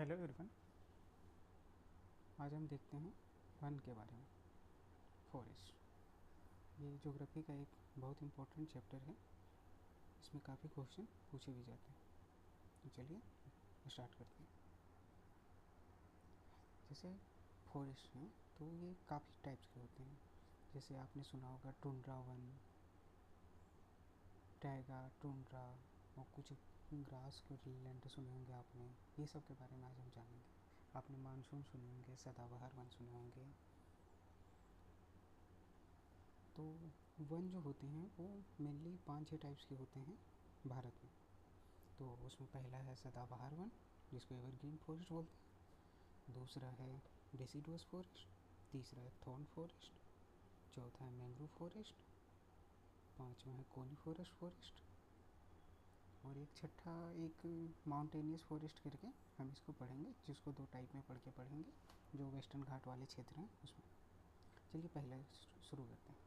Hello everyone. आज हम देखते हैं वन के बारे में, फॉरेस्ट। ये ज्योग्राफी का एक बहुत इम्पोर्टेंट चैप्टर है। इसमें काफ़ी क्वेश्चन पूछे भी जाते हैं। तो चलिए स्टार्ट करते हैं। जैसे फॉरेस्ट हैं तो ये काफ़ी टाइप्स के होते हैं। जैसे आपने सुना होगा टुंड्रा वन, टैगा, टुंड्रा, और कुछ ग्रास के लैंड सुने होंगे आपने। ये सब के बारे में आज हम जानेंगे। आपने मानसून सुने होंगे, सदाबहार वन सुने होंगे। तो वन जो होते हैं वो मेनली 5-6 टाइप्स के होते हैं भारत में। तो उसमें पहला है सदाबहार वन, जिसको एवरग्रीन फॉरेस्ट बोलते हैं। दूसरा है डेसिडुअस फॉरेस्ट। तीसरा है थॉर्न फॉरेस्ट। चौथा है मैंग्रोव फॉरेस्ट। पांचवा है कोनिफोरस फॉरेस्ट। और एक छठा एक माउंटेनियस फॉरेस्ट करके हम इसको पढ़ेंगे, जिसको 2 टाइप में पढ़ेंगे, जो वेस्टर्न घाट वाले क्षेत्र हैं उसमें। चलिए पहले शुरू करते हैं।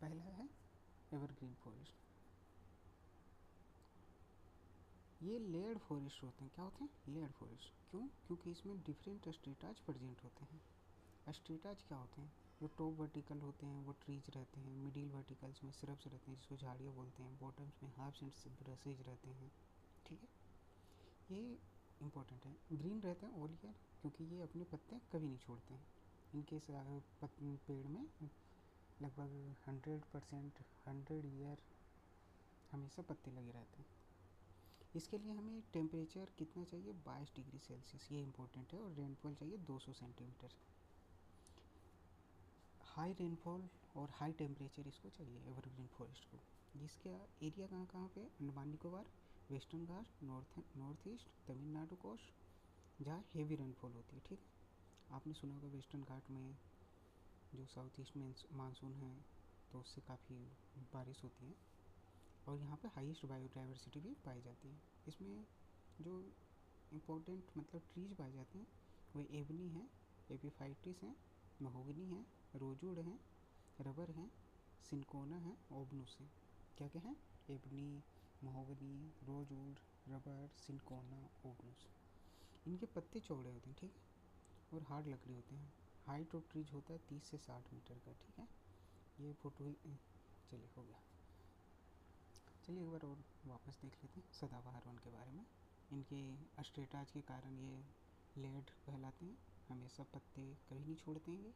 पहला है एवरग्रीन फॉरेस्ट। ये लेयर्ड फॉरेस्ट होते हैं। क्या होते हैं? Layered forest. क्यों? क्योंकि इसमें डिफरेंट स्ट्रेटाज प्रेजेंट होते हैं। स्ट्रेटाज क्या होते हैं? जो टॉप वर्टिकल होते हैं वो ट्रीज रहते हैं, मिडिल वर्टिकल्स में श्रब्स रहते हैं जिसको झाड़ियाँ बोलते हैं, बॉटम्स में हर्ब्स एंड ब्रशेज रहते हैं। ठीक है, ये इम्पोर्टेंट है। ग्रीन रहते हैं ऑल ईयर, क्योंकि ये अपने पत्ते कभी नहीं छोड़ते हैं। इनके पेड़ में लगभग 100% 100 ईयर हमेशा पत्ते लगे रहते हैं। इसके लिए हमें टेम्परेचर कितना चाहिए? 22 डिग्री सेल्सियस, ये इंपॉर्टेंट है। और रेनफॉल चाहिए 200 सेंटीमीटर। हाई रेनफॉल और हाई टेम्परेचर इसको चाहिए एवरग्रीन फॉरेस्ट को। जिसका एरिया कहाँ कहाँ पे? अंडमान निकोबार, वेस्टर्न घाट, नॉर्थ ईस्ट, तमिलनाडु कोस्ट, जहाँ हेवी रेनफॉल होती है। ठीक है, आपने सुना होगा वेस्टर्न घाट में जो साउथ ईस्ट में मानसून है तो उससे काफ़ी बारिश होती है। और यहाँ पे हाईएस्ट बायोडाइवर्सिटी भी पाई जाती है। इसमें जो इम्पोर्टेंट मतलब ट्रीज पाए जाते हैं वो एबनी है, एपीफाइटिस है, महोगनी है, रोजवुड है, रबर है, सिनकोना है, ओबनुस है। क्या क्या है? Ebony, mahogany, rosewood, rubber, cinchona, ओबनुस। इनके पत्ते चौड़े होते हैं। ठीक है, और हार्ड लकड़ी होते हैं। हाइट ऑफ ट्रीज होता है 30 से 60 मीटर का। ठीक है, ये फोटो चलिए हो गया। चलिए एक बार और वापस देख लेते हैं सदाबहार वन के बारे में। इनके स्ट्रेटाज के कारण ये लेड कहलाते हैं। हमेशा पत्ते कभी नहीं छोड़ते हैं। ये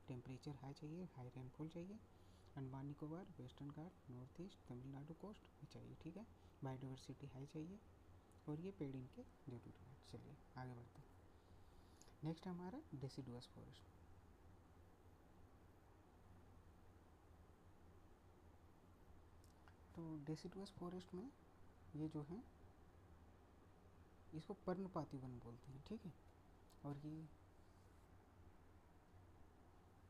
टेम्परेचर हाई चाहिए, हाई रेनफॉल चाहिए। अंडमान निकोबार, वेस्टर्न घाट, नॉर्थ ईस्ट, तमिलनाडु कोस्ट में चाहिए। ठीक है, बायोडाइवर्सिटी हाई चाहिए और ये पेड़ इनके जरूरी है। चलिए आगे बढ़ते हैं। नेक्स्ट है हमारा डेसिडुअस फॉरेस्ट। तो डेसिडुअस फॉरेस्ट में ये जो है इसको पर्णपाती वन बोलते हैं। ठीक है, और ये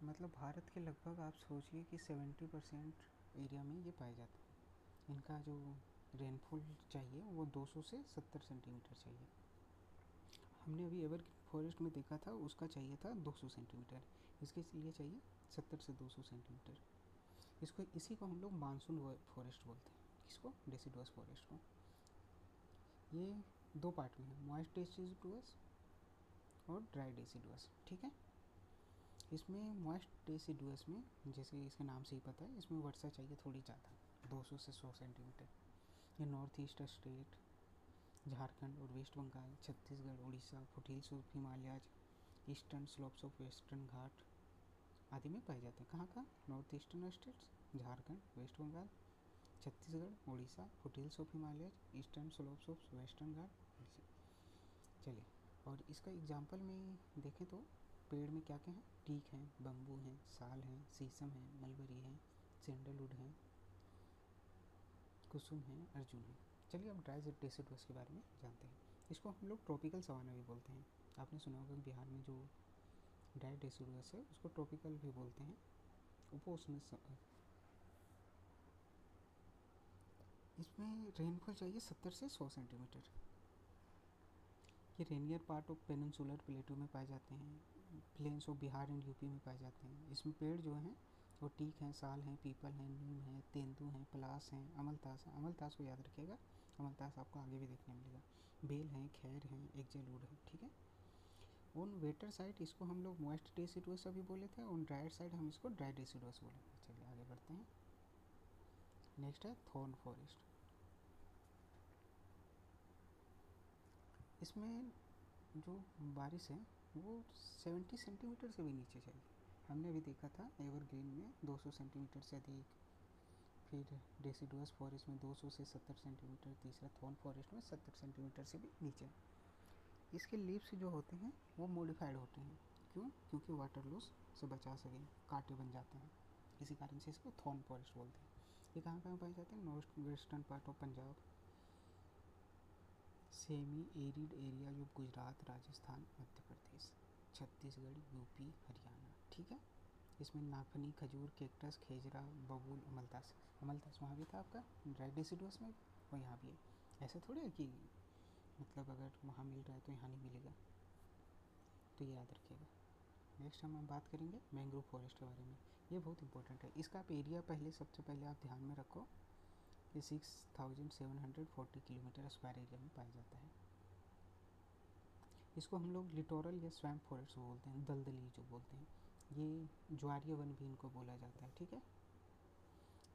मतलब भारत के लगभग आप सोचिए कि 70% एरिया में ये पाए जाते हैं। इनका जो रेनफॉल चाहिए वो 200 से 70 सेंटीमीटर चाहिए। हमने अभी एवरग्रीन फॉरेस्ट में देखा था, उसका चाहिए था 200 सेंटीमीटर। इसके लिए चाहिए 70 से 200 सेंटीमीटर। इसी को हम लोग मानसून फॉरेस्ट बोलते हैं। किसको? डेसिडुअस फॉरेस्ट को। ये 2 पार्ट में है, मॉइस्ट डेसिडुअस और ड्राई डेसिडुअस। ठीक है, इसमें मॉइस्ट डेसिडुअस में जैसे इसके नाम से ही पता है, इसमें वर्षा चाहिए थोड़ी ज़्यादा, 200 से 100 सेंटीमीटर। ये नॉर्थ ईस्ट स्टेट, झारखंड और west Bengal, Chhattisgarh, Orissa, foothills of Himalayas, eastern slopes of western Ghat आदि में पाए जाते हैं। कहाँ कहाँ? North eastern states, Jharkhand, west Bengal, Chhattisgarh, Orissa, foothills of Himalayas, eastern slopes of western Ghat. चलिए, और इसका एग्जाम्पल में देखें तो पेड़ में क्या क्या है? टीक है, बम्बू है, साल है, शीशम है, मलबरी है, सैंडलवुड है, कुसुम है, अर्जुन है। चलिए अब ड्राई डेसिडुअस के बारे में जानते हैं। इसको हम लोग ट्रॉपिकल सवाना भी बोलते हैं। आपने सुना होगा बिहार में जो ड्राई डेसिडुअस है उसको ट्रॉपिकल भी बोलते हैं, उपोष्ण। इसमें रेनफॉल चाहिए 70 से 100 सेंटीमीटर। ये rainier part of peninsular plateau में पाए जाते हैं। Plains of Bihar and UP में पाए जाते हैं। इसमें पेड़ जो हैं वो टीक हैं, साल हैं, पीपल हैं, नीम है, तेंदू हैं, पलास हैं, अमलतास है। अमलतास को याद रखिएगा, अमलतास आपको आगे भी देखने मिलेगा। बेल हैं, खैर हैं, एक्जेलूड है, ठीक है। ऑन वेटर साइड इसको हम लोग मॉइस्ट डेसिडुअस अभी बोले थे, ऑन ड्रायर साइड हम इसको ड्राई डेसिडुअस बोलेंगे। चलिए आगे बढ़ते हैं। नेक्स्ट है थॉर्न फॉरेस्ट। इसमें जो बारिश है वो 70 सेंटीमीटर से भी नीचे चाहिए। हमने अभी देखा था एवरग्रीन में 200 सेंटीमीटर से अधिक, फिर डेसिडुअस फॉरेस्ट में 200 से 70 सेंटीमीटर, तीसरा थॉर्न फॉरेस्ट में 70 सेंटीमीटर से भी नीचे। इसके लीव्स जो होते हैं वो मॉडिफाइड होते हैं। क्यों? क्योंकि वाटर लॉस से बचा सकें, कांटे बन जाते हैं, इसी कारण से इसको थॉर्न फॉरेस्ट बोलते हैं। ये कहाँ कहाँ पाए जाते हैं? North western part of Punjab, semi arid area जो गुजरात, राजस्थान, मध्य प्रदेश, छत्तीसगढ़, यूपी, हरियाणा, ठीक है। इसमें नागफनी, खजूर, कैक्टस, खेजरा, बबूल, अमलतास। अमलतास वहाँ भी था आपका ड्राई डेसिडुअस में, और यहाँ भी है। ऐसे थोड़ी है कि मतलब अगर वहाँ मिल रहा है तो यहाँ नहीं मिलेगा, तो ये याद रखिएगा। नेक्स्ट हम बात करेंगे मैंग्रोव फॉरेस्ट के बारे में। ये बहुत इंपॉर्टेंट है। इसका आप एरिया सबसे पहले आप ध्यान में रखो। ये 6740 किलोमीटर स्क्वायर एरिया में पाया जाता है। इसको हम लोग लिटोरल या स्वैम्प फॉरेस्ट बोलते हैं, दलदली जो बोलते हैं। ये ज्वारीय वन भी इनको बोला जाता है, ठीक है।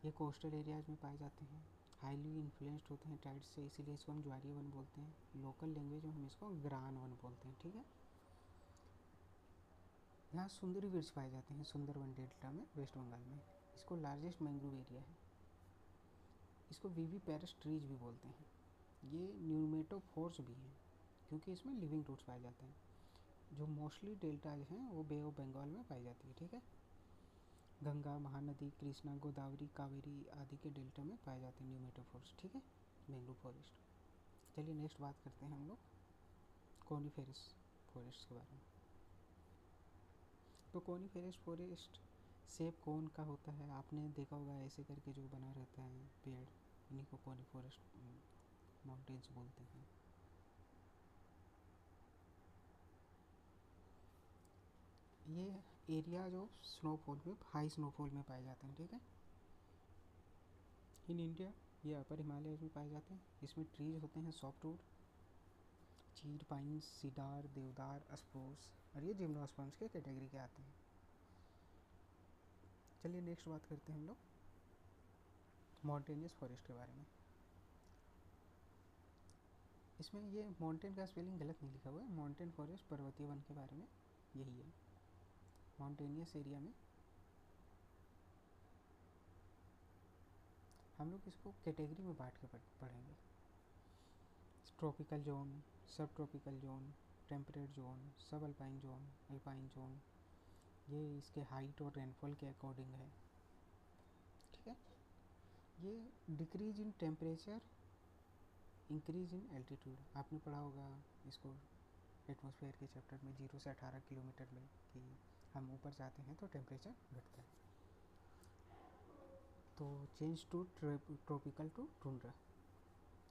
ये कोस्टल एरियाज में पाए जाते हैं, हाईली इन्फ्लुएंस्ड होते हैं टाइड से, इसीलिए इसको हम ज्वारीय वन बोलते हैं। लोकल लैंग्वेज में हम इसको ग्रान वन बोलते हैं, ठीक है। यहाँ सुंदरी वृक्ष पाए जाते हैं सुंदरवन डेल्टा में, वेस्ट बंगाल में। इसको लार्जेस्ट मैंग्रोव एरिया है। इसको वीवी पेरिस ट्रीज भी बोलते हैं। ये न्यूमेटोफोर्स भी हैं क्योंकि इसमें लिविंग रूट्स पाए जाते हैं। जो मोस्टली डेल्टाज हैं वो बे ऑफ बंगाल में पाई जाती है, ठीक है। गंगा, महानदी, कृष्णा, गोदावरी, कावेरी आदि के डेल्टा में पाए जाते हैं न्यूमेटोफोर्स, ठीक है, मैंग्रोव फॉरेस्ट। चलिए नेक्स्ट बात करते हैं हम लोग कोनिफेरस फॉरेस्ट के बारे में। तो कोनिफेरस फॉरेस्ट शेप कोन का होता है, आपने देखा होगा ऐसे करके जो बना रहता है पेड़, इन्हीं को कोनिफेरस माउंटेन्स बोलते हैं। ये एरिया जो स्नोफॉल में, हाई स्नोफॉल में पाए जाते हैं, ठीक है। इन इंडिया ये अपर हिमालय में पाए जाते हैं। इसमें ट्रीज होते हैं सॉफ्टवुड, चीर, पाइन, सीडार, देवदार, स्प्रूस, और ये जिम्नोस्पर्म्स के कैटेगरी के आते हैं। चलिए नेक्स्ट बात करते हैं हम लोग माउंटेनियस फॉरेस्ट के बारे में। इसमें ये माउंटेन का स्पेलिंग गलत नहीं लिखा हुआ है, माउंटेन फॉरेस्ट पर्वतीय वन के बारे में यही है। माउंटेनियस एरिया में हम लोग इसको कैटेगरी में बांट के पढ़ेंगे। ट्रॉपिकल जोन, सब ट्रॉपिकल जोन, टेम्परेट जोन, सब अल्पाइन जोन, अल्पाइन जोन। ये इसके हाइट और रेनफॉल के अकॉर्डिंग है, ठीक है। ये decrease in temperature, increase in altitude, आपने पढ़ा होगा इसको एटमॉस्फेयर के चैप्टर में, 0 से 18 किलोमीटर में, कि हम ऊपर जाते हैं तो टेम्परेचर घटता है। तो change to tropical to tundra,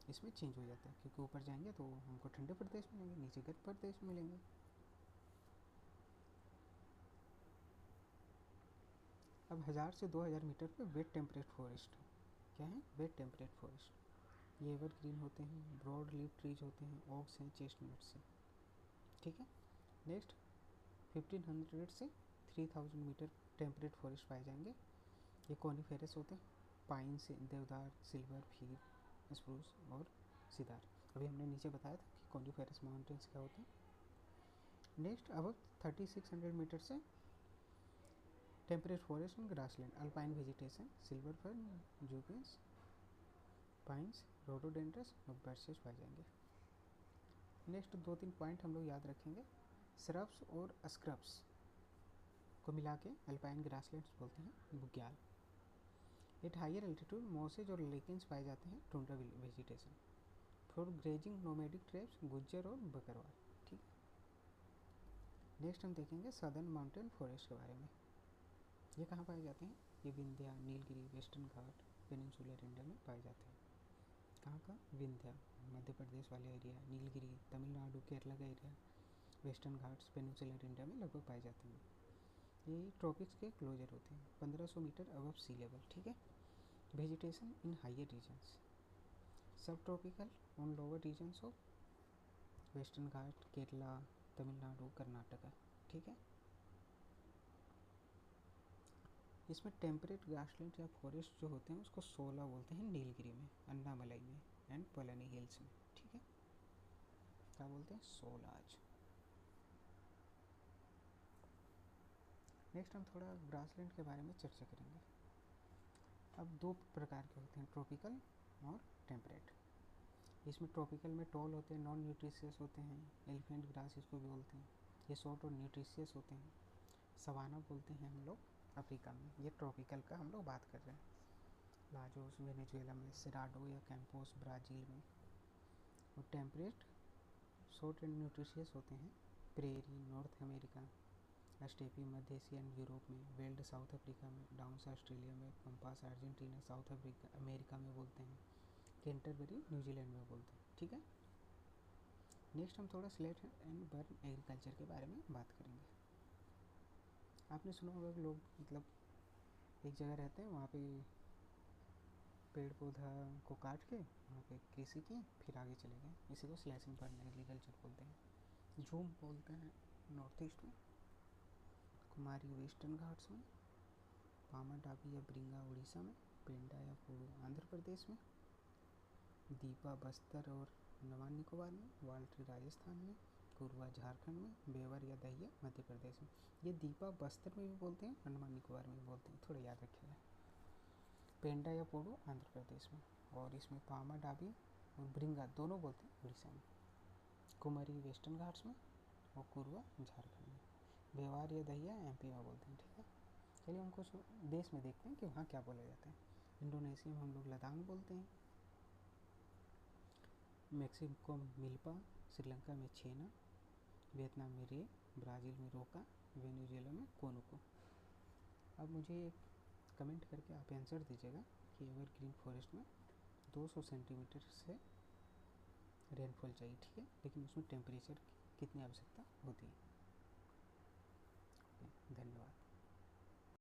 इसमें चेंज हो जाता है क्योंकि ऊपर जाएंगे तो हमको ठंडे प्रदेश मिलेंगे, नीचे गर्म प्रदेश मिलेंगे। अब 1000 से 2000 मीटर पे वेट टेम्परेट फॉरेस्ट, क्या है वेट टेम्परेट फॉरेस्ट। ये एवरग्रीन होते हैं, ब्रॉड लीफ ट्रीज होते हैं, ओक्स हैं, चेस्टनट्स हैं, ठीक है। नेक्स्ट 1500 से 3000 मीटर टेम्परेट फॉरेस्ट पाए जाएंगे। ये कॉनिफेरस होते हैं, पाइन से देवदार, सिल्वर, फीर, स्प्रूस और सिदार। अभी हमने नीचे बताया था कि कॉनिफेरस माउंटेन्स क्या होते हैं। नेक्स्ट अब 3600 मीटर से temperate forest and grassland, alpine vegetation, silver fern, junipers, pines, rhododendrons और बर्सेस पाए जाएंगे। नेक्स्ट 2-3 पॉइंट हम लोग याद रखेंगे। श्रब्स और स्क्रब्स को मिला के अल्पाइन ग्रासलैंड्स बोलते हैं, बुग्याल। एट हायर एल्टीट्यूड मोसेज और लेकिन्स पाए जाते हैं, tundra vegetation. For grazing nomadic tribes, Gujjar और बकरवाल, ठीक। नेक्स्ट हम देखेंगे सदर्न माउंटेन फॉरेस्ट के बारे में। ये कहाँ पाए जाते हैं? ये विंध्या, नीलगिरी, वेस्टर्न घाट, पेनिनसुलर इंडिया में पाए जाते हैं। कहाँ का? विंध्या मध्य प्रदेश वाले एरिया, नीलगिरी तमिलनाडु केरला का area, western Ghats peninsular India में लगभग पाए जाते हैं। ये ट्रॉपिक्स के क्लोजर होते हैं, 1500 मीटर अबव सी लेवल, ठीक है। Vegetation in higher regions, subtropical on lower regions of western Ghat, Kerala, Tamil Nadu, Karnataka. ठीक है। इसमें टेम्परेट ग्रासलैंड या फॉरेस्ट जो होते हैं उसको सोला बोलते हैं नीलगिरी में, अन्नामलाई में एंड पलानी हिल्स में। ठीक है, क्या बोलते हैं? सोलाज। नेक्स्ट हम थोड़ा ग्रासलैंड के बारे में चर्चा करेंगे। अब दो प्रकार के होते हैं, ट्रॉपिकल और टेम्परेट। इसमें ट्रॉपिकल में टॉल होते हैं, नॉन न्यूट्रिशियस होते हैं, एलिफेंट ग्रास इसको भी बोलते हैं। ये शॉर्ट और न्यूट्रिशियस होते हैं। सवाना बोलते हैं हम लोग अफ्रीका में। ये ट्रॉपिकल का हम लोग बात कर रहे हैं। लाजोस वेनेजुएला में, सिराडो या कैंपोस ब्राज़ील में। और टेम्परेट शॉर्ट एंड न्यूट्रिशियस होते हैं, prairie north America, steppe Madhya Asia and Europe में, वेल्ड साउथ अफ्रीका में, डाउन्स ऑस्ट्रेलिया में, पंपास अर्जेंटीना साउथ अमेरिका में बोलते हैं, कैंटरबरी न्यूजीलैंड में बोलते हैं। ठीक है। नेक्स्ट हम थोड़ा स्लेट एंड बर्न एग्रीकल्चर के बारे में बात करेंगे। आपने सुना होगा कि लोग मतलब एक जगह रहते हैं, वहाँ पे पेड़ पौधा को काट के वहाँ पे कृषि की, फिर आगे चले गए। इसी को स्लैशिंग बर्न एग्रीकल्चर बोलते हैं। झूम बोलते हैं नॉर्थ ईस्ट में, कुमारी वेस्टर्न घाट्स में, पामा डाबी या ब्रिंगा उड़ीसा में, पेंडा या पोड़ू आंध्र प्रदेश में, दीपा बस्तर और अंडमान निकोबार में, वाल्ट्री राजस्थान में, कुरवा झारखंड में, बेवर या दहिया मध्य प्रदेश में। ये दीपा बस्तर में भी बोलते हैं, अंडमान निकोबार में भी बोलते हैं, थोड़ा याद रखिएगा। पेंडा या पोड़ू आंध्र प्रदेश में, और इसमें पामा डाबी और ब्रिंगा दोनों बोलते हैं उड़ीसा में, कुमारी वेस्टर्न घाट्स में और कुरवा झारखंड में, बेवार या दहिया एमपी में बोलते हैं। ठीक है। चलिए हम कुछ देश में देखते हैं कि वहाँ क्या बोला जाता है। इंडोनेशिया में हम लोग लदांग बोलते हैं, मैक्सिको में मिल्पा, श्रीलंका में छेना, वियतनाम में रे, ब्राज़ील में रोका, वेनेजुएला में कोनुको। अब मुझे कमेंट करके आप आंसर दीजिएगा कि एवरग्रीन फॉरेस्ट में 200 सेंटीमीटर से रेनफॉल चाहिए। ठीक है, लेकिन उसमें टेम्परेचर कितनी आवश्यकता होती है। धन्यवाद।